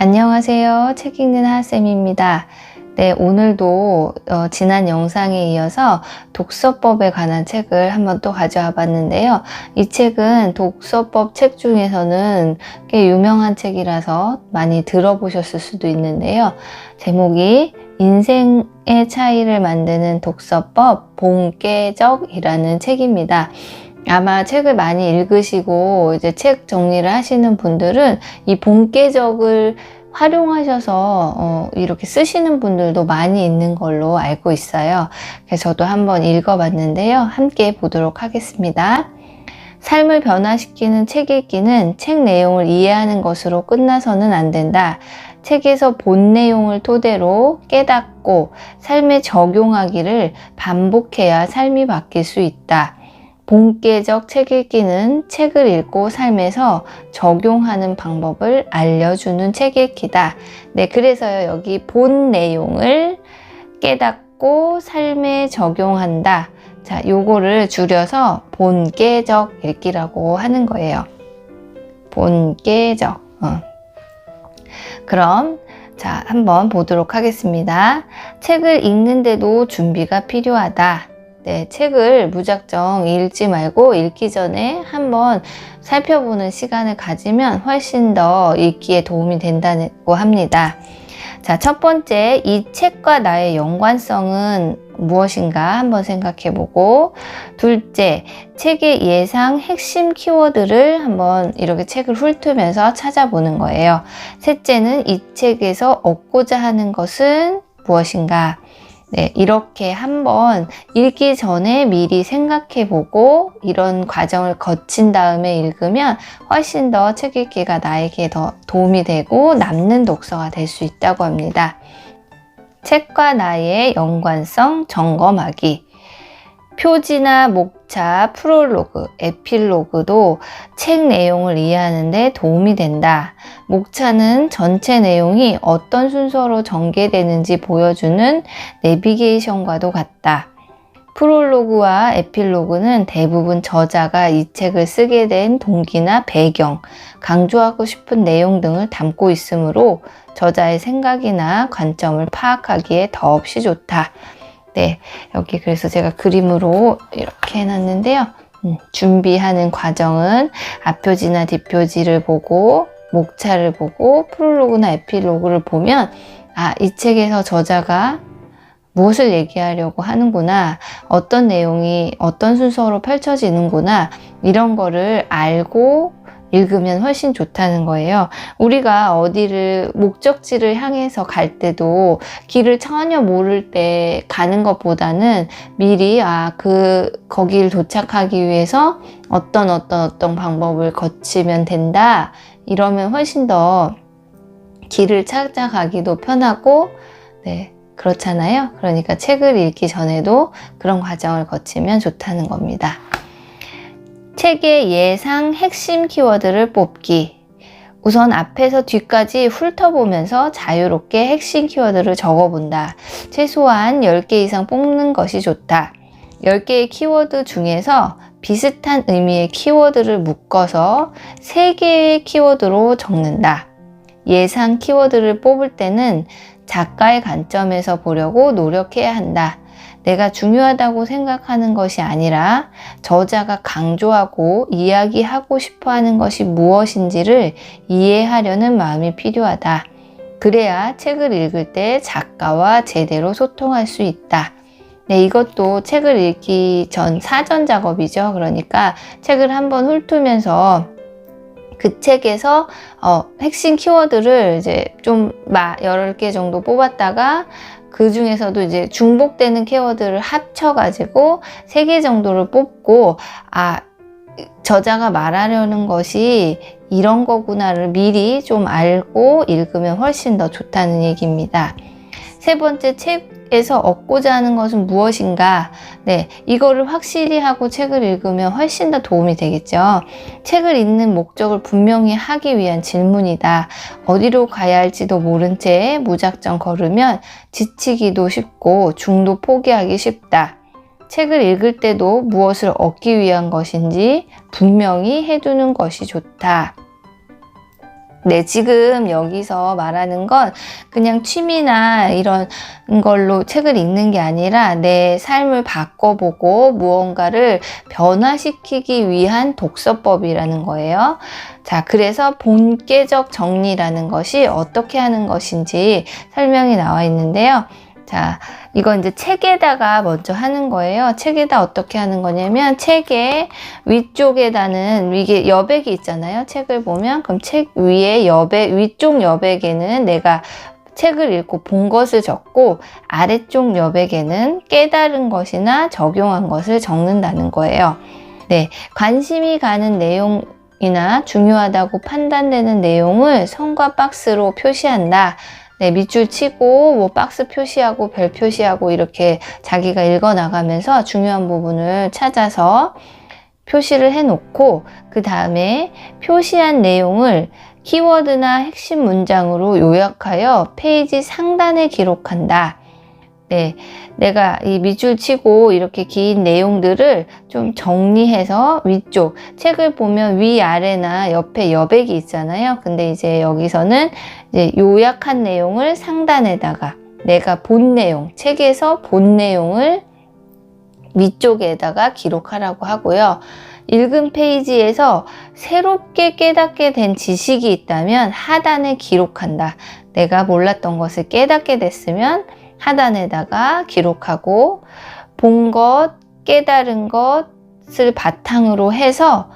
안녕하세요. 책 읽는 하쌤입니다. 네, 오늘도 지난 영상에 이어서 독서법에 관한 책을 한번 또 가져와 봤는데요. 이 책은 독서법 책 중에서는 꽤 유명한 책이라서 많이 들어보셨을 수도 있는데요. 제목이 인생의 차이를 만드는 독서법 본깨적이라는 책입니다. 아마 책을 많이 읽으시고 이제 책 정리를 하시는 분들은 이 본깨적을 활용하셔서 이렇게 쓰시는 분들도 많이 있는 걸로 알고 있어요. 그래서 저도 한번 읽어봤는데요. 함께 보도록 하겠습니다. 삶을 변화시키는 책 읽기는 책 내용을 이해하는 것으로 끝나서는 안 된다. 책에서 본 내용을 토대로 깨닫고 삶에 적용하기를 반복해야 삶이 바뀔 수 있다. 본깨적 책 읽기는 책을 읽고 삶에서 적용하는 방법을 알려주는 책 읽기다. 네, 그래서요, 여기 본 내용을 깨닫고 삶에 적용한다. 자, 요거를 줄여서 본깨적 읽기라고 하는 거예요. 본깨적. 그럼 자, 한번 보도록 하겠습니다. 책을 읽는데도 준비가 필요하다. 네, 책을 무작정 읽지 말고 읽기 전에 한번 살펴보는 시간을 가지면 훨씬 더 읽기에 도움이 된다고 합니다. 자, 첫 번째, 이 책과 나의 연관성은 무엇인가 한번 생각해보고, 둘째, 책의 예상 핵심 키워드를 한번 이렇게 책을 훑으면서 찾아보는 거예요. 셋째는 이 책에서 얻고자 하는 것은 무엇인가. 네, 이렇게 한번 읽기 전에 미리 생각해보고 이런 과정을 거친 다음에 읽으면 훨씬 더 책 읽기가 나에게 더 도움이 되고 남는 독서가 될 수 있다고 합니다. 책과 나의 연관성 점검하기. 표지나 목차, 프롤로그, 에필로그도 책 내용을 이해하는 데 도움이 된다. 목차는 전체 내용이 어떤 순서로 전개되는지 보여주는 내비게이션과도 같다. 프롤로그와 에필로그는 대부분 저자가 이 책을 쓰게 된 동기나 배경, 강조하고 싶은 내용 등을 담고 있으므로 저자의 생각이나 관점을 파악하기에 더없이 좋다. 네, 여기 그래서 제가 그림으로 이렇게 해놨는데요. 준비하는 과정은 앞표지나 뒷표지를 보고 목차를 보고 프롤로그나 에필로그를 보면 이 책에서 저자가 무엇을 얘기하려고 하는구나, 어떤 내용이 어떤 순서로 펼쳐지는구나, 이런 거를 알고 읽으면 훨씬 좋다는 거예요. 우리가 어디를 목적지를 향해서 갈 때도 길을 전혀 모를 때 가는 것보다는 미리 거길 도착하기 위해서 어떤 방법을 거치면 된다, 이러면 훨씬 더 길을 찾아가기도 편하고, 네, 그렇잖아요. 그러니까 책을 읽기 전에도 그런 과정을 거치면 좋다는 겁니다. 책의 예상 핵심 키워드를 뽑기. 우선 앞에서 뒤까지 훑어보면서 자유롭게 핵심 키워드를 적어본다. 최소한 10개 이상 뽑는 것이 좋다. 10개의 키워드 중에서 비슷한 의미의 키워드를 묶어서 3개의 키워드로 적는다. 예상 키워드를 뽑을 때는 작가의 관점에서 보려고 노력해야 한다. 내가 중요하다고 생각하는 것이 아니라 저자가 강조하고 이야기하고 싶어 하는 것이 무엇인지를 이해하려는 마음이 필요하다. 그래야 책을 읽을 때 작가와 제대로 소통할 수 있다. 네, 이것도 책을 읽기 전 사전 작업이죠. 그러니까 책을 한번 훑으면서 그 책에서 핵심 키워드를 이제 좀 여러 개 정도 뽑았다가 그 중에서도 이제 중복되는 키워드를 합쳐가지고 3개 정도를 뽑고 저자가 말하려는 것이 이런 거구나를 미리 좀 알고 읽으면 훨씬 더 좋다는 얘기입니다. 세 번째, 책에서 얻고자 하는 것은 무엇인가? 네, 이거를 확실히 하고 책을 읽으면 훨씬 더 도움이 되겠죠. 책을 읽는 목적을 분명히 하기 위한 질문이다. 어디로 가야 할지도 모른 채 무작정 걸으면 지치기도 쉽고 중도 포기하기 쉽다. 책을 읽을 때도 무엇을 얻기 위한 것인지 분명히 해두는 것이 좋다. 네, 지금 여기서 말하는 건 그냥 취미나 이런 걸로 책을 읽는 게 아니라 내 삶을 바꿔보고 무언가를 변화시키기 위한 독서법이라는 거예요. 자, 그래서 본계적 정리라는 것이 어떻게 하는 것인지 설명이 나와 있는데요. 자, 이건 이제 책에다가 먼저 하는 거예요. 책에다 어떻게 하는 거냐면 책의 위쪽에다는 이게 여백이 있잖아요. 책을 보면 그럼 책 위에 위쪽 여백에는 내가 책을 읽고 본 것을 적고 아래쪽 여백에는 깨달은 것이나 적용한 것을 적는다는 거예요. 네, 관심이 가는 내용이나 중요하다고 판단되는 내용을 선과 박스로 표시한다. 네, 밑줄 치고 뭐 박스 표시하고 별 표시하고 이렇게 자기가 읽어 나가면서 중요한 부분을 찾아서 표시를 해 놓고 그 다음에 표시한 내용을 키워드나 핵심 문장으로 요약하여 페이지 상단에 기록한다. 네, 내가 이 밑줄 치고 이렇게 긴 내용들을 좀 정리해서 위쪽, 책을 보면 위아래나 옆에 여백이 있잖아요. 근데 이제 여기서는 이제 요약한 내용을 상단에다가 내가 본 내용, 책에서 본 내용을 위쪽에다가 기록하라고 하고요. 읽은 페이지에서 새롭게 깨닫게 된 지식이 있다면 하단에 기록한다. 내가 몰랐던 것을 깨닫게 됐으면 하단에다가 기록하고 본 것, 깨달은 것을 바탕으로 해서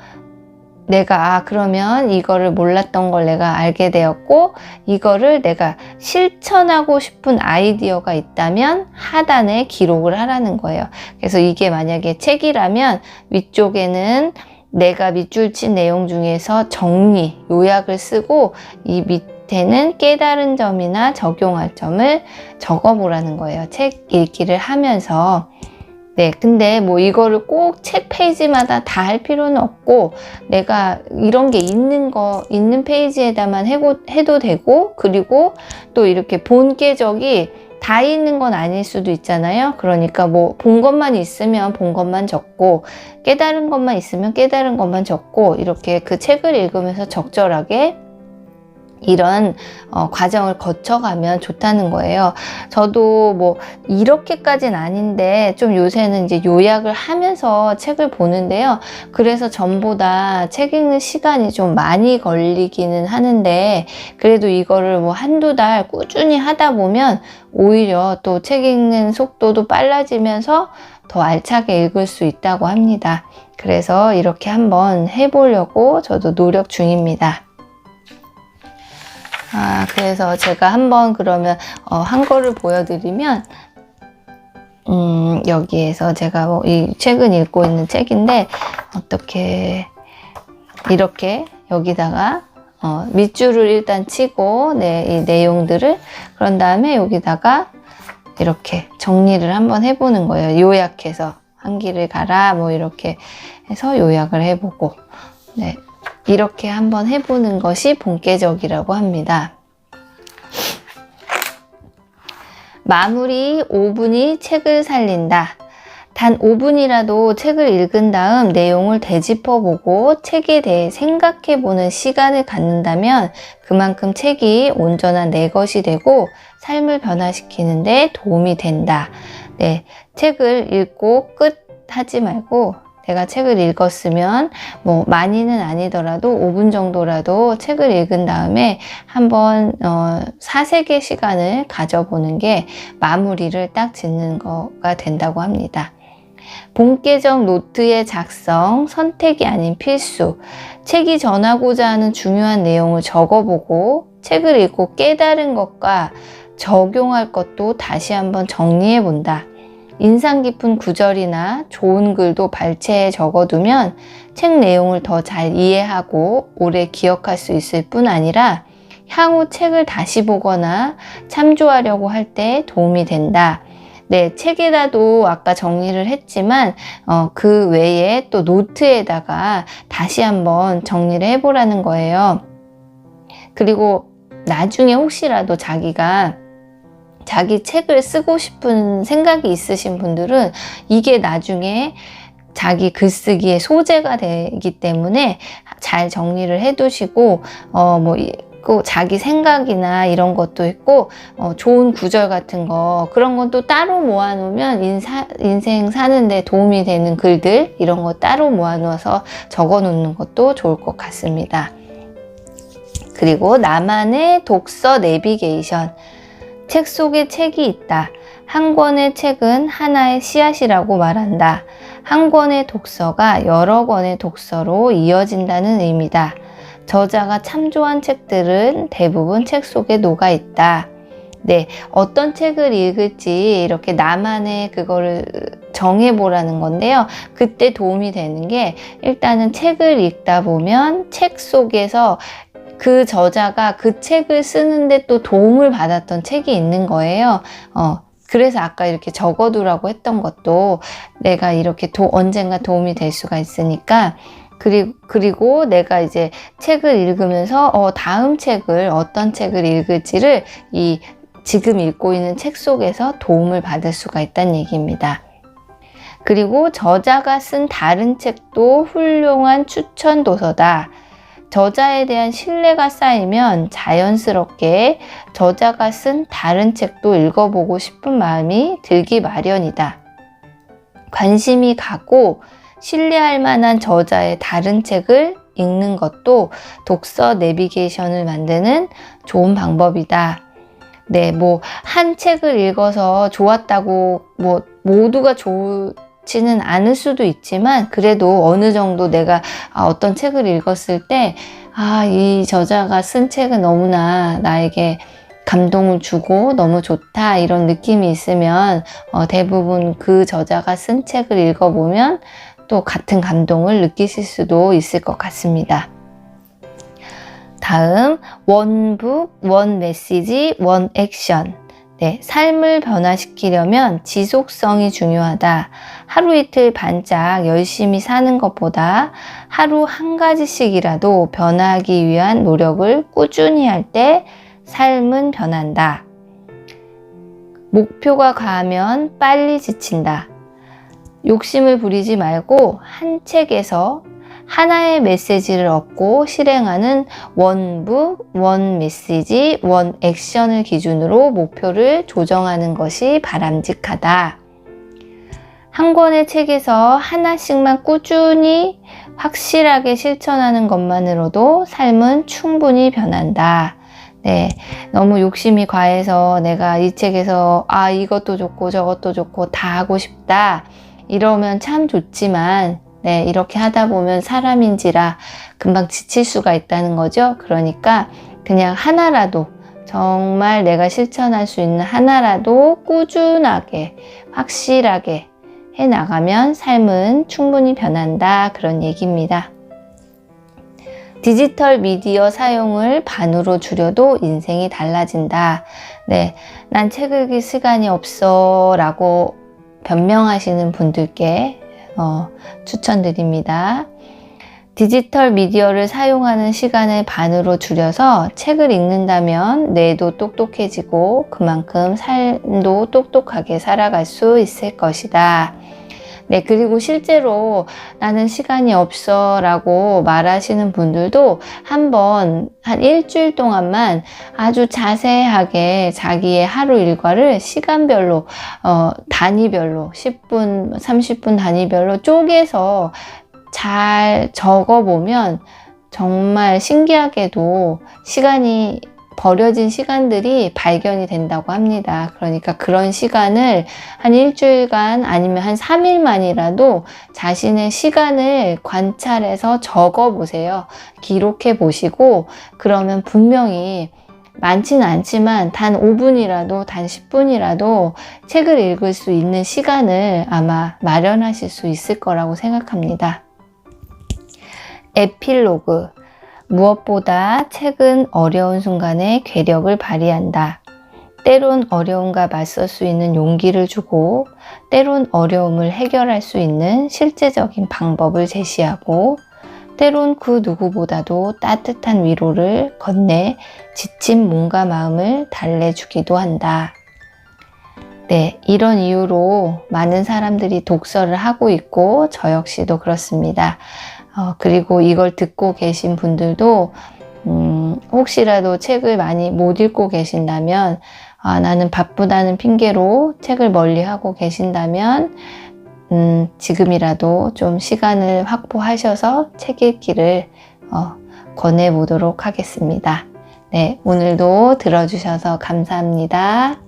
내가 그러면 이거를 몰랐던 걸 내가 알게 되었고 이거를 내가 실천하고 싶은 아이디어가 있다면 하단에 기록을 하라는 거예요. 그래서 이게 만약에 책이라면 위쪽에는 내가 밑줄 친 내용 중에서 정리, 요약을 쓰고 이 밑에는 깨달은 점이나 적용할 점을 적어보라는 거예요. 책 읽기를 하면서. 네, 근데 뭐 이거를 꼭 책 페이지마다 다 할 필요는 없고 내가 이런 게 있는 페이지에다만 해도 되고 그리고 또 이렇게 본계적이 다 있는 건 아닐 수도 있잖아요. 그러니까 뭐 본 것만 있으면 본 것만 적고 깨달은 것만 있으면 깨달은 것만 적고 이렇게 그 책을 읽으면서 적절하게 이런 과정을 거쳐가면 좋다는 거예요. 저도 뭐 이렇게까지는 아닌데 좀 요새는 이제 요약을 하면서 책을 보는데요. 그래서 전보다 책 읽는 시간이 좀 많이 걸리기는 하는데 그래도 이거를 뭐 한두 달 꾸준히 하다 보면 오히려 또 책 읽는 속도도 빨라지면서 더 알차게 읽을 수 있다고 합니다. 그래서 이렇게 한번 해보려고 저도 노력 중입니다. 그래서 제가 한번 그러면 한 거를 보여드리면 여기에서 제가 뭐 이 책은 읽고 있는 책인데 어떻게 이렇게 여기다가 밑줄을 일단 치고 이 내용들을 그런 다음에 여기다가 이렇게 정리를 한번 해보는 거예요. 요약해서 한 길을 가라 뭐 이렇게 해서 요약을 해보고 네. 이렇게 한번 해보는 것이 본계적이라고 합니다. 마무리 5분이 책을 살린다. 단 5분이라도 책을 읽은 다음 내용을 되짚어보고 책에 대해 생각해보는 시간을 갖는다면 그만큼 책이 온전한 내 것이 되고 삶을 변화시키는 데 도움이 된다. 네, 책을 읽고 끝 하지 말고 내가 책을 읽었으면 뭐 많이는 아니더라도 5분 정도라도 책을 읽은 다음에 한번 사색의 시간을 가져보는 게 마무리를 딱 짓는 거가 된다고 합니다. 본계적 노트의 작성, 선택이 아닌 필수. 책이 전하고자 하는 중요한 내용을 적어보고 책을 읽고 깨달은 것과 적용할 것도 다시 한번 정리해 본다. 인상 깊은 구절이나 좋은 글도 발췌해 적어두면 책 내용을 더 잘 이해하고 오래 기억할 수 있을 뿐 아니라 향후 책을 다시 보거나 참조하려고 할 때 도움이 된다. 네, 책에다도 아까 정리를 했지만 그 외에 또 노트에다가 다시 한번 정리를 해보라는 거예요. 그리고 나중에 혹시라도 자기 책을 쓰고 싶은 생각이 있으신 분들은 이게 나중에 자기 글쓰기의 소재가 되기 때문에 잘 정리를 해 두시고 그 자기 생각이나 이런 것도 있고 좋은 구절 같은 거 그런 건 또 따로 모아놓으면 인생 사는데 도움이 되는 글들 이런 거 따로 모아놓아서 적어놓는 것도 좋을 것 같습니다. 그리고 나만의 독서 내비게이션. 책 속에 책이 있다. 한 권의 책은 하나의 씨앗이라고 말한다. 한 권의 독서가 여러 권의 독서로 이어진다는 의미다. 저자가 참조한 책들은 대부분 책 속에 녹아 있다. 네, 어떤 책을 읽을지 이렇게 나만의 그거를 정해보라는 건데요. 그때 도움이 되는 게 일단은 책을 읽다 보면 책 속에서 그 저자가 그 책을 쓰는데 또 도움을 받았던 책이 있는 거예요. 그래서 아까 이렇게 적어두라고 했던 것도 내가 이렇게 언젠가 도움이 될 수가 있으니까 그리고 내가 이제 책을 읽으면서 다음 책을 어떤 책을 읽을지를 지금 읽고 있는 책 속에서 도움을 받을 수가 있다는 얘기입니다. 그리고 저자가 쓴 다른 책도 훌륭한 추천 도서다. 저자에 대한 신뢰가 쌓이면 자연스럽게 저자가 쓴 다른 책도 읽어보고 싶은 마음이 들기 마련이다. 관심이 가고 신뢰할 만한 저자의 다른 책을 읽는 것도 독서 내비게이션을 만드는 좋은 방법이다. 네, 한 책을 읽어서 좋았다고 모두가 좋지는 않을 수도 있지만 그래도 어느 정도 내가 어떤 책을 읽었을 때 이 저자가 쓴 책은 너무나 나에게 감동을 주고 너무 좋다 이런 느낌이 있으면 대부분 그 저자가 쓴 책을 읽어보면 또 같은 감동을 느끼실 수도 있을 것 같습니다. 다음 one book, one message, one action. 네, 삶을 변화시키려면 지속성이 중요하다. 하루 이틀 반짝 열심히 사는 것보다 하루 한 가지씩이라도 변화하기 위한 노력을 꾸준히 할 때 삶은 변한다. 목표가 과하면 빨리 지친다. 욕심을 부리지 말고 한 책에서 하나의 메시지를 얻고 실행하는 원북, 원 메시지, 원 액션을 기준으로 목표를 조정하는 것이 바람직하다. 한 권의 책에서 하나씩만 꾸준히 확실하게 실천하는 것만으로도 삶은 충분히 변한다. 네, 너무 욕심이 과해서 내가 이 책에서 이것도 좋고 저것도 좋고 다 하고 싶다. 이러면 참 좋지만 네, 이렇게 하다 보면 사람인지라 금방 지칠 수가 있다는 거죠. 그러니까 그냥 하나라도 정말 내가 실천할 수 있는 하나라도 꾸준하게 확실하게 해나가면 삶은 충분히 변한다. 그런 얘기입니다. 디지털 미디어 사용을 반으로 줄여도 인생이 달라진다. 네, 난 책 읽을 시간이 없어 라고 변명하시는 분들께 추천드립니다. 디지털 미디어를 사용하는 시간을 반으로 줄여서 책을 읽는다면 뇌도 똑똑해지고 그만큼 삶도 똑똑하게 살아갈 수 있을 것이다. 네, 그리고 실제로 나는 시간이 없어 라고 말하시는 분들도 한 일주일 동안만 아주 자세하게 자기의 하루 일과를 시간별로, 단위별로 10분, 30분 단위별로 쪼개서 잘 적어보면 정말 신기하게도 버려진 시간들이 발견이 된다고 합니다. 그러니까 그런 시간을 한 일주일간 아니면 한 3일만이라도 자신의 시간을 관찰해서 적어보세요. 기록해 보시고 그러면 분명히 많지는 않지만 단 5분이라도 단 10분이라도 책을 읽을 수 있는 시간을 아마 마련하실 수 있을 거라고 생각합니다. 에필로그. 무엇보다 책은 어려운 순간에 괴력을 발휘한다. 때론 어려움과 맞설 수 있는 용기를 주고 때론 어려움을 해결할 수 있는 실제적인 방법을 제시하고 때론 그 누구보다도 따뜻한 위로를 건네 지친 몸과 마음을 달래주기도 한다. 네, 이런 이유로 많은 사람들이 독서를 하고 있고 저 역시도 그렇습니다. 그리고 이걸 듣고 계신 분들도 혹시라도 책을 많이 못 읽고 계신다면, 나는 바쁘다는 핑계로 책을 멀리하고 계신다면, 지금이라도 좀 시간을 확보하셔서 책 읽기를 권해보도록 하겠습니다. 네, 오늘도 들어주셔서 감사합니다.